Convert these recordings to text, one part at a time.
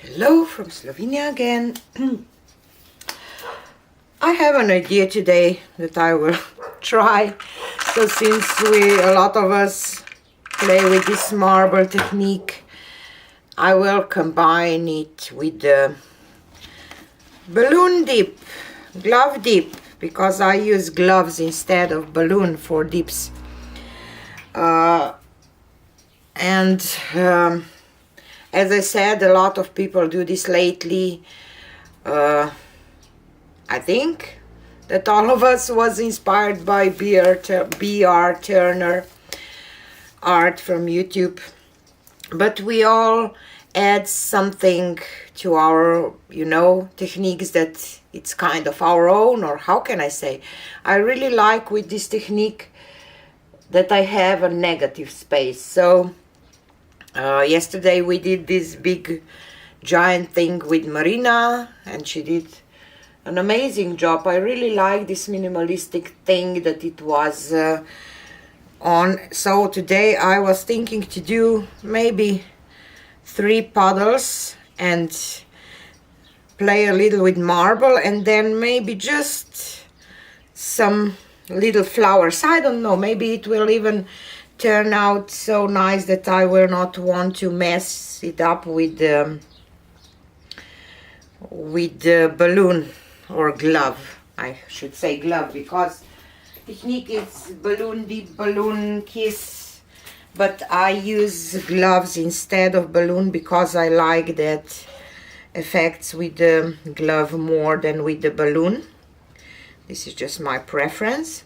Hello from Slovenia again. I have an idea today that I will try. So since a lot of us play with this marble technique, I will combine it with the balloon dip, glove dip, because I use gloves instead of balloon for dips. As I said, a lot of people do this lately. I think that all of us was inspired by B.R. Turner art from YouTube. But we all add something to our, techniques that it's kind of our own, or how can I say? I really like with this technique that I have a negative space. So yesterday we did this big giant thing with Marina, and she did an amazing job. I really like this minimalistic thing that it was on. So today I was thinking to do maybe 3 puddles and play a little with marble, and then maybe just some little flowers. I don't know, maybe it will even turn out so nice that I will not want to mess it up with the balloon or glove. I should say glove, because technique is balloon dip, balloon kiss, but I use gloves instead of balloon because I like that effects with the glove more than with the balloon. This is just my preference.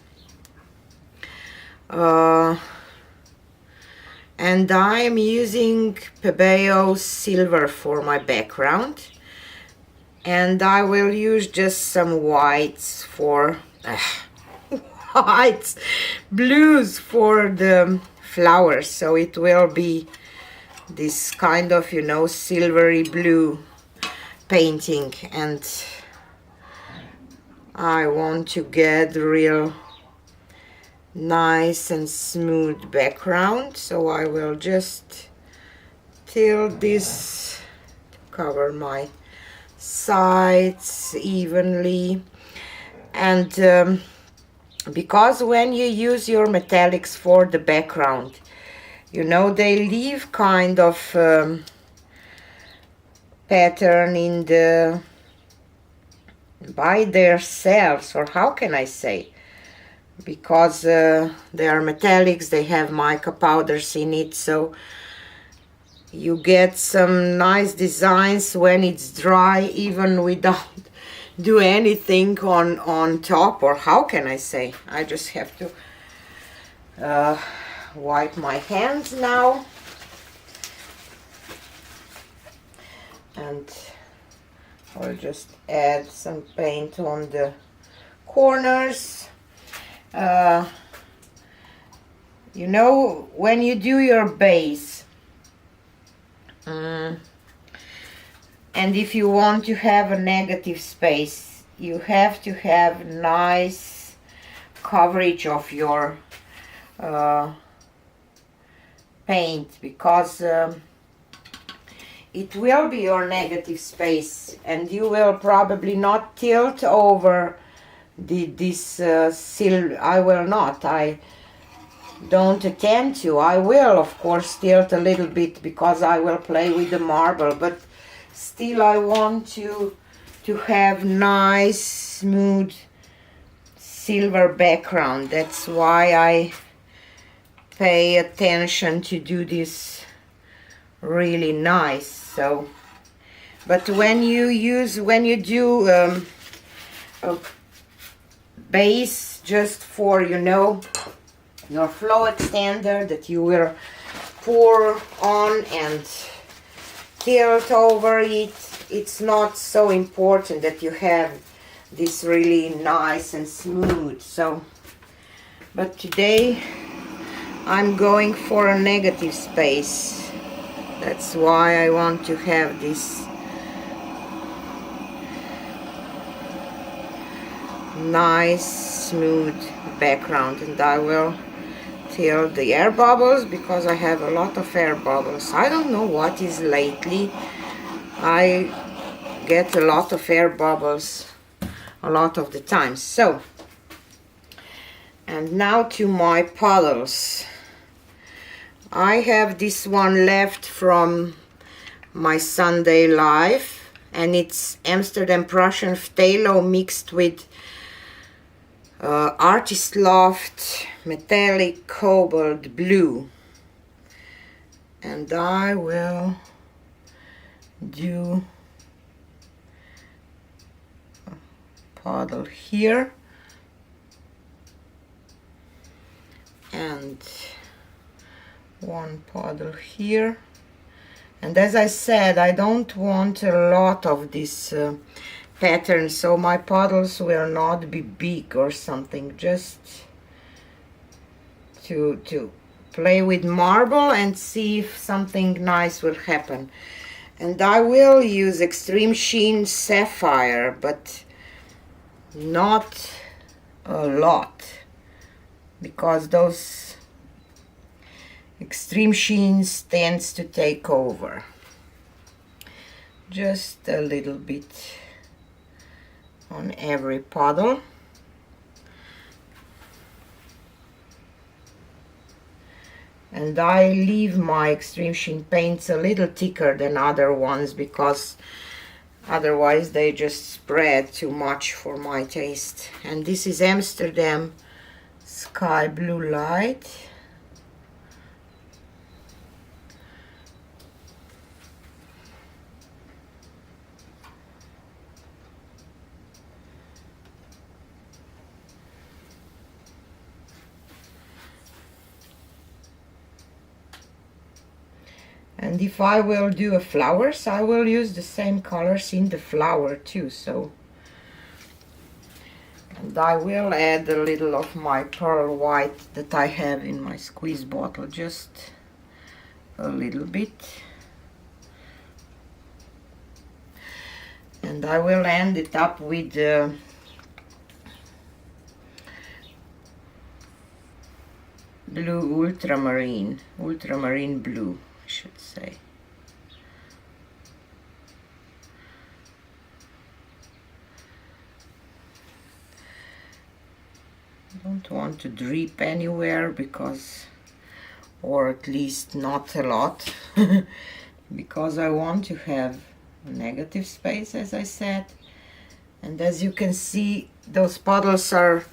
And I'm using Pebeo silver for my background, and I will use just some whites for blues for the flowers, so it will be this kind of silvery blue painting. And I want to get real nice and smooth background, so I will just tilt this to cover my sides evenly. And because when you use your metallics for the background, they leave kind of pattern in by themselves, or how can I say, because they are metallics, they have mica powders in it, so you get some nice designs when it's dry, even without do anything on top, or how can I say. I just have to wipe my hands now, and I'll just add some paint on the corners. When you do your base, and if you want to have a negative space, you have to have nice coverage of your paint, because it will be your negative space, and you will probably not tilt over this silver. I will not. I don't intend to. I will, of course, tilt a little bit because I will play with the marble, but still I want to have nice, smooth silver background. That's why I pay attention to do this really nice. So, but when you do a base just for your flow extender that you will pour on and tilt over it, it's not so important that you have this really nice and smooth. So, but today I'm going for a negative space. That's why I want to have this nice smooth background, and I will tilt the air bubbles because I have a lot of air bubbles. I don't know what is lately I get a lot of air bubbles a lot of the time. So, and now to my puddles. I have this one left from my Sunday life, and it's Amsterdam Prussian phthalo mixed with artist loft metallic cobalt blue. And I will do a puddle here and one puddle here. And as I said, I don't want a lot of this pattern, so my puddles will not be big or something, just to play with marble and see if something nice will happen. And I will use extreme sheen sapphire, but not a lot, because those extreme sheens tends to take over. Just a little bit on every puddle. And I leave my extreme sheen paints a little thicker than other ones, because otherwise they just spread too much for my taste. And this is Amsterdam Sky Blue Light. And if I will do a flowers, I will use the same colors in the flower too. So, and I will add a little of my pearl white that I have in my squeeze bottle, just a little bit. And I will end it up with blue ultramarine blue, I should say. I don't want to drip anywhere, because, or at least not a lot, because I want to have a negative space, as I said. And as you can see, those puddles are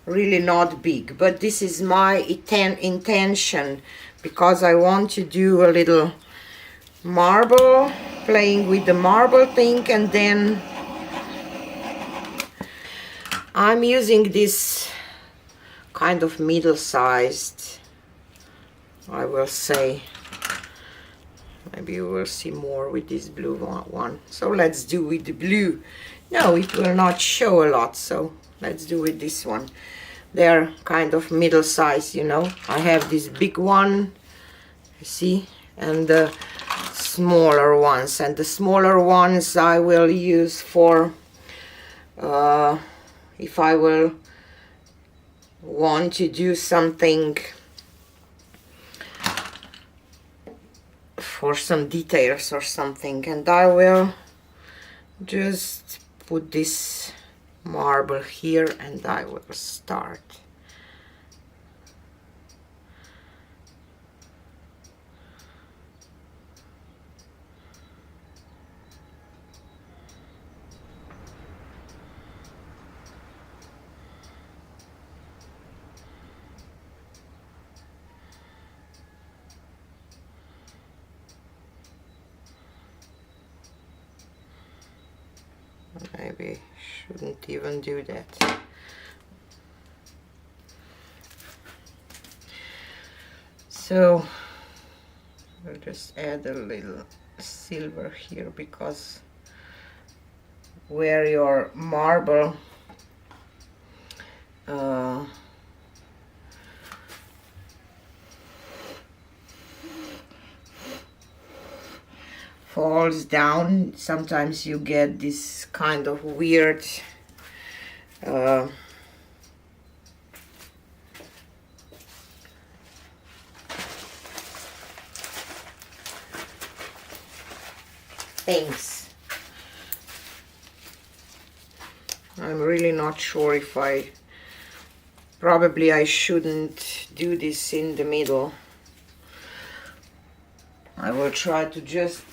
really not big, but this is my intention, because I want to do a little marble, playing with the marble thing. And then I'm using this kind of middle-sized, I will say. Maybe you will see more with this blue one. So let's do with the blue. No, it will not show a lot, so let's do with this one. They're kind of middle size, you know. I have this big one, you see, and the smaller ones. And the smaller ones I will use for if I will want to do something for some details or something. And I will just put this marble here, and I will start. Maybe shouldn't even do that. So I'll just add a little silver here, because where your marble falls down, sometimes you get this kind of weird things. I'm really not sure if probably I shouldn't do this in the middle. I will try to just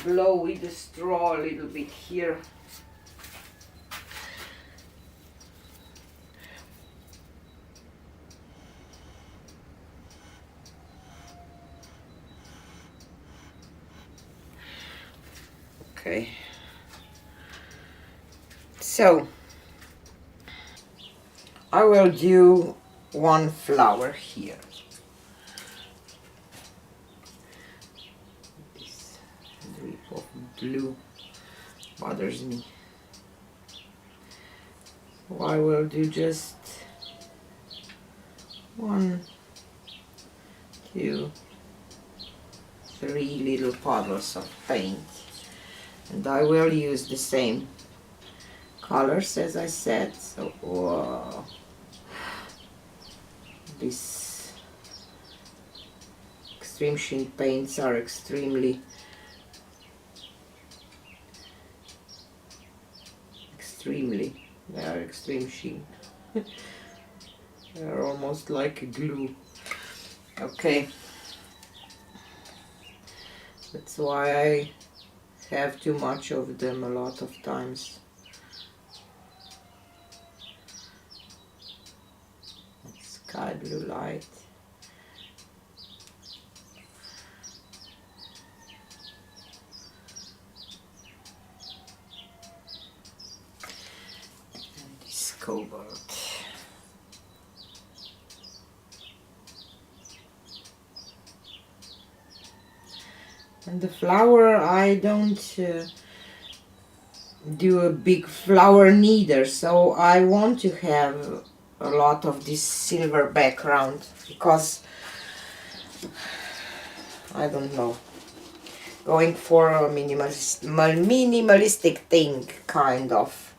blow with the straw a little bit here. Okay, so I will do one flower here. This drip of blue bothers me. So I will do just 1, 2, 3 little puddles of paint. And I will use the same colors as I said. So, wow. These extreme sheen paints are extremely they are extreme sheen. They are almost like glue. Okay, that's why I have too much of them a lot of times. Sky blue light. And this cobalt. And the flower, I don't do a big flower neither, so I want to have a lot of this silver background because I don't know, going for a minimalistic thing kind of.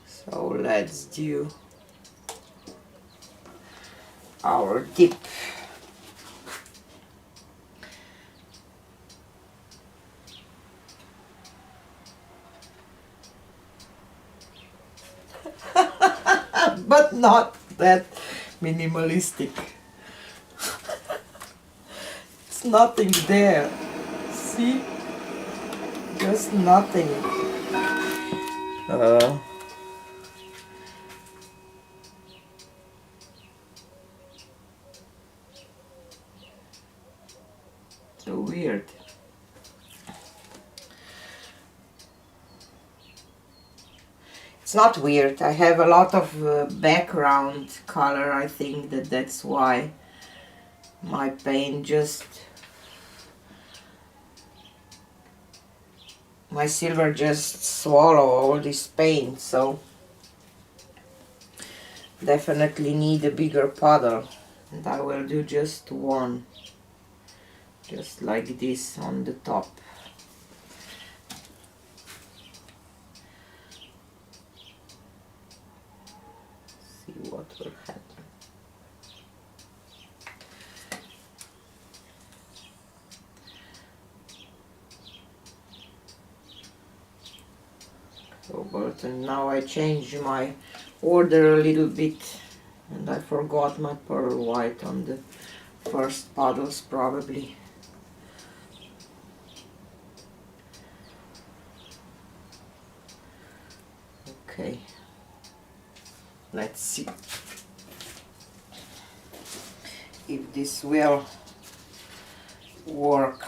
So let's do our dip. But not that minimalistic. It's nothing there. See? Just nothing. So weird. It's not weird. I have a lot of background color. I think that's why my paint just... my silver just swallow all this paint, so definitely need a bigger puddle. And I will do just one, just like this on the top. See what will happen. Cobalt, and now I change my order a little bit, and I forgot my pearl white on the first puddles probably. Okay, let's see if this will work.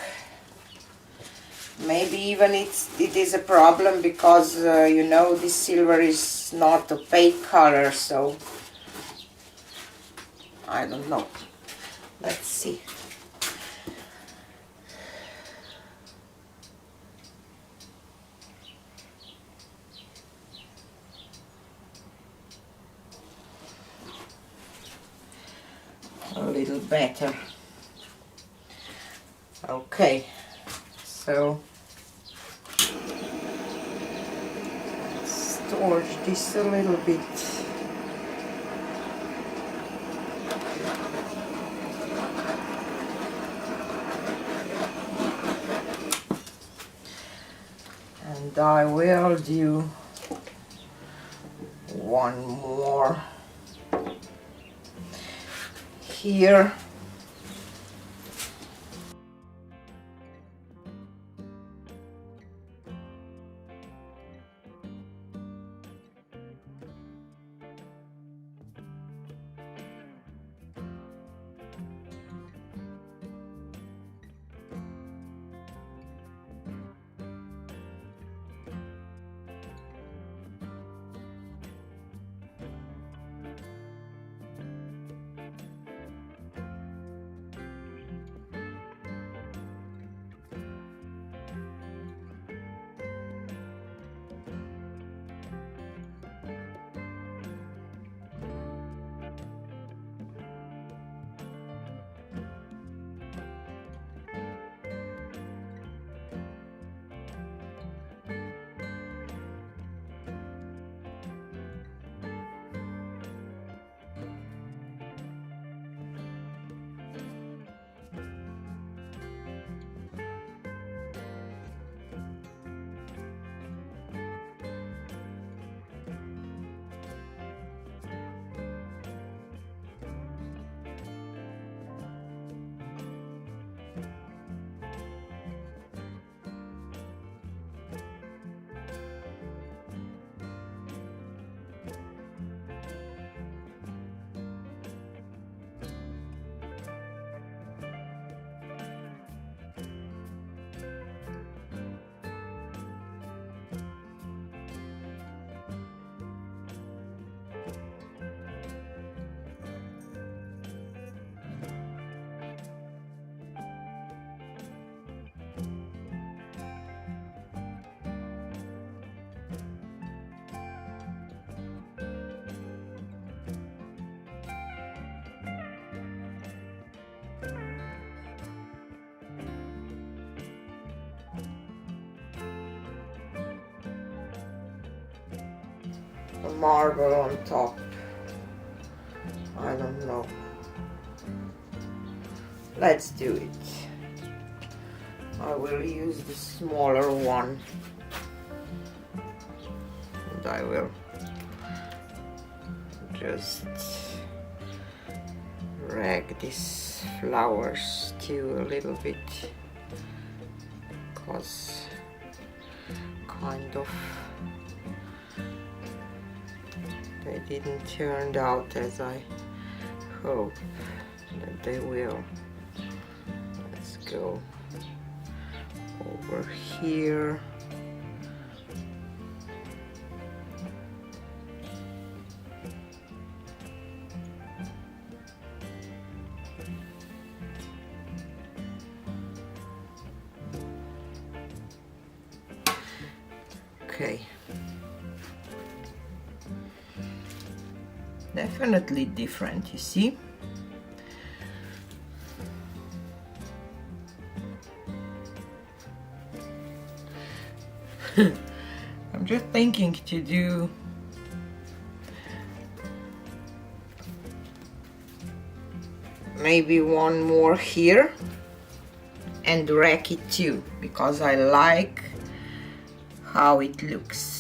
Maybe even it is a problem because you know, this silver is not opaque color, so I don't know. Let's see. A little better. Okay, so storage this a little bit. And I will do one more here. A marble on top. I don't know. Let's do it. I will use the smaller one, and I will just drag these flowers too a little bit, because kind of they didn't turn out as I hope that they will. Let's go over here. Okay. Definitely different, you see? I'm just thinking to do maybe one more here and rack it too, because I like how it looks.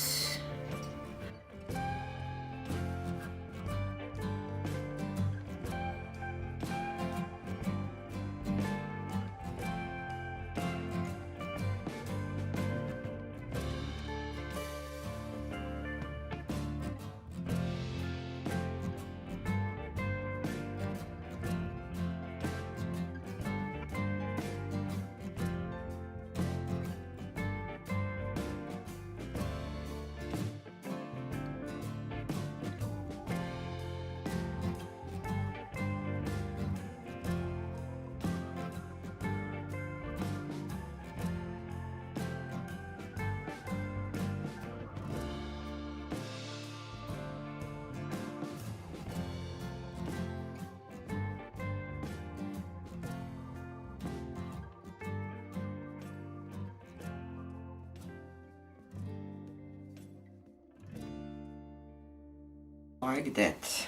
Like that.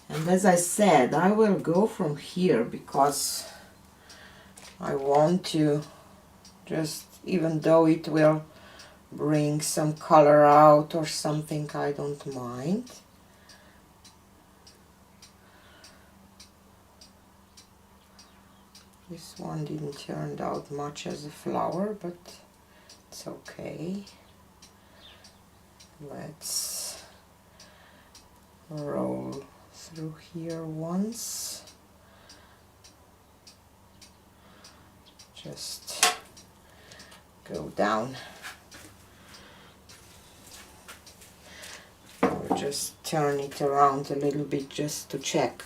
And as I said, I will go from here because I want to Just even though it will bring some color out or something, I don't mind. This one didn't turn out much as a flower, but it's okay. Let's roll through here once. Just go down. Or just turn it around a little bit just to check.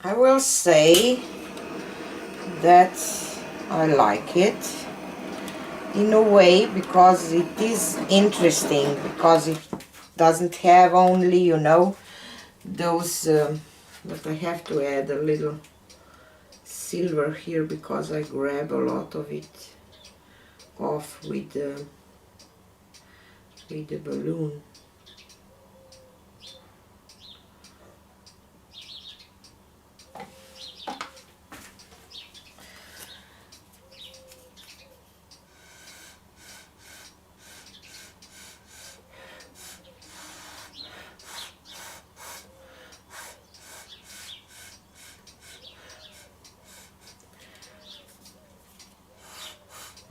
I will say that I like it in a way because it is interesting, because it doesn't have only, you know, those, but I have to add a little silver here because I grab a lot of it off with the balloon.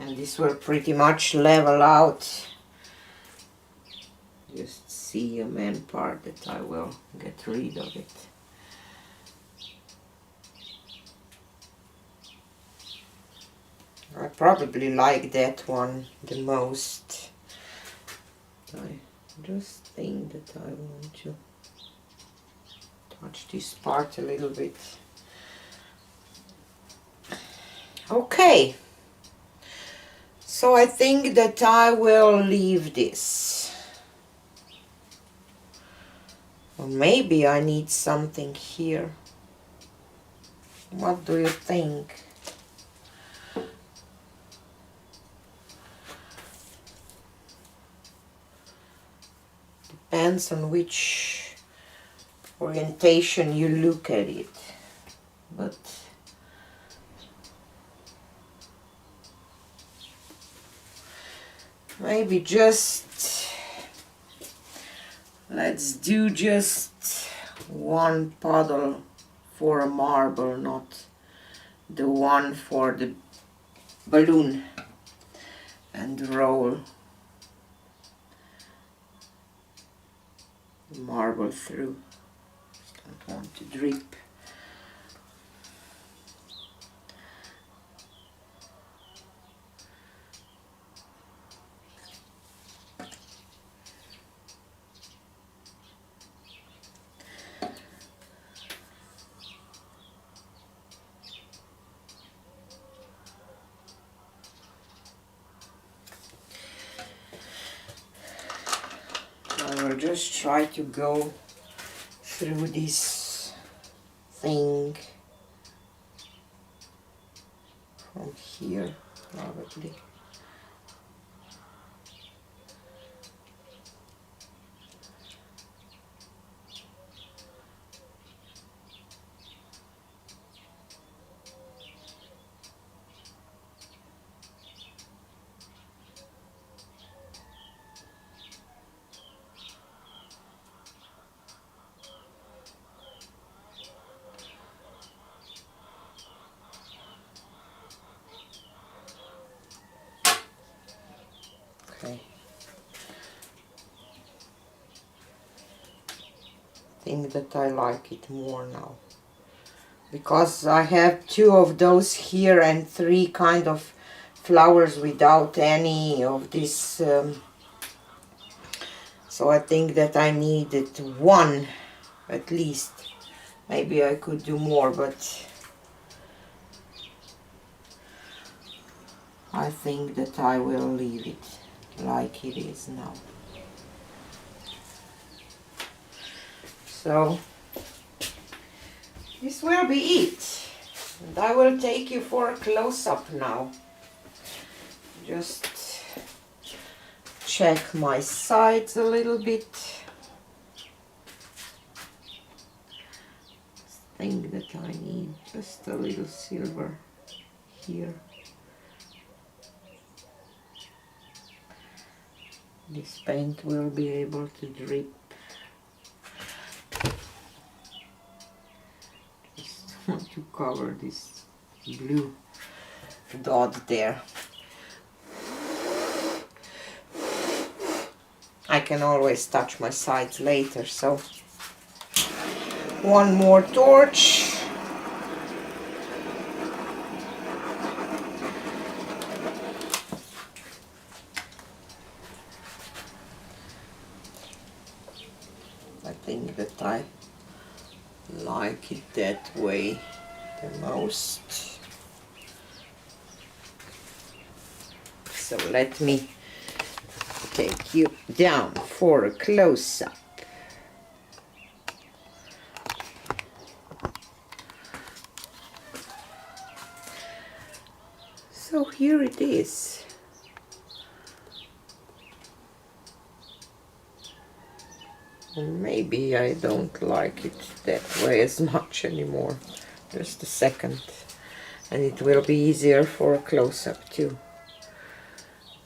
And this will pretty much level out. Just see a main part that I will get rid of it. I probably like that one the most. I just think that I want to touch this part a little bit. Okay. So I think that I will leave this. Or maybe I need something here. What do you think? Depends on which orientation you look at it. But maybe just, let's do just one puddle for a marble, not the one for the balloon, and roll the marble through. Don't want to drip. I will just try to go through this thing from here, probably. Okay. I think that I like it more now, because I have 2 of those here and 3 kind of flowers without any of this, so I think that I needed 1 at least. Maybe I could do more, but I think that I will leave it like it is now. So this will be it, and I will take you for a close-up now. Just check my sides a little bit. I think that I need just a little silver here. This paint will be able to drip. Just want to cover this blue dot there. I can always touch my sides later, so one more torch. I think that I like it that way the most. So let me take you down for a close-up. So here it is. And maybe I don't like it that way as much anymore. Just a second. And it will be easier for a close-up too.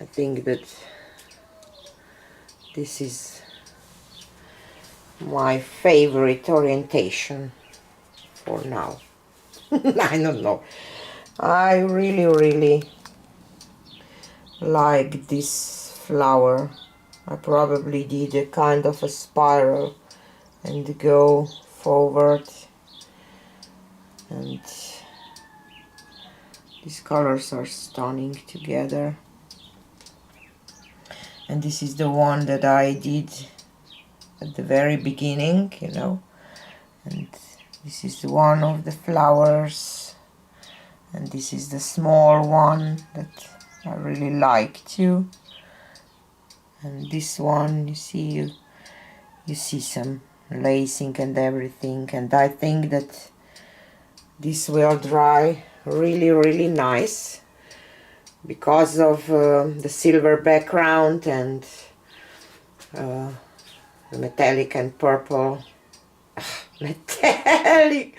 I think that this is my favorite orientation for now. I don't know. I really like this flower. I probably did a kind of a spiral and go forward, and these colors are stunning together. And this is the one that I did at the very beginning, you know, and this is one of the flowers, and this is the small one that I really like too. And this one, you see some lacing and everything, and I think that this will dry really nice because of the silver background and the metallic and purple metallic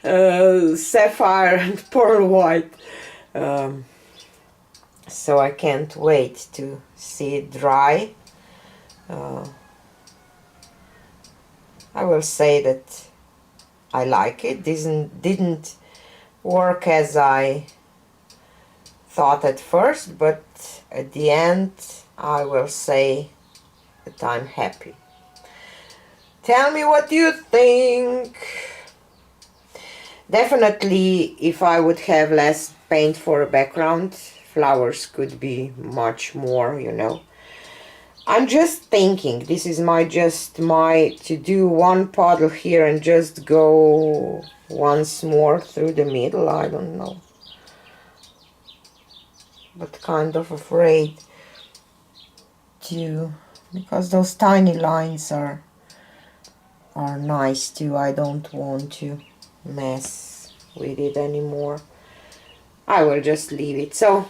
sapphire and pearl white. So I can't wait to see it dry. I will say that I like it. Didn't work as I thought at first, but at the end I will say that I'm happy. Tell me what you think. Definitely, if I would have less paint for a background, flowers could be much more, you know. I'm just thinking, this is just my to do one puddle here and just go once more through the middle. I don't know, but kind of afraid to, because those tiny lines are nice too. I don't want to mess with it anymore. I will just leave it. So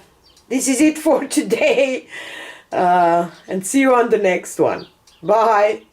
this is it for today, and see you on the next one. Bye.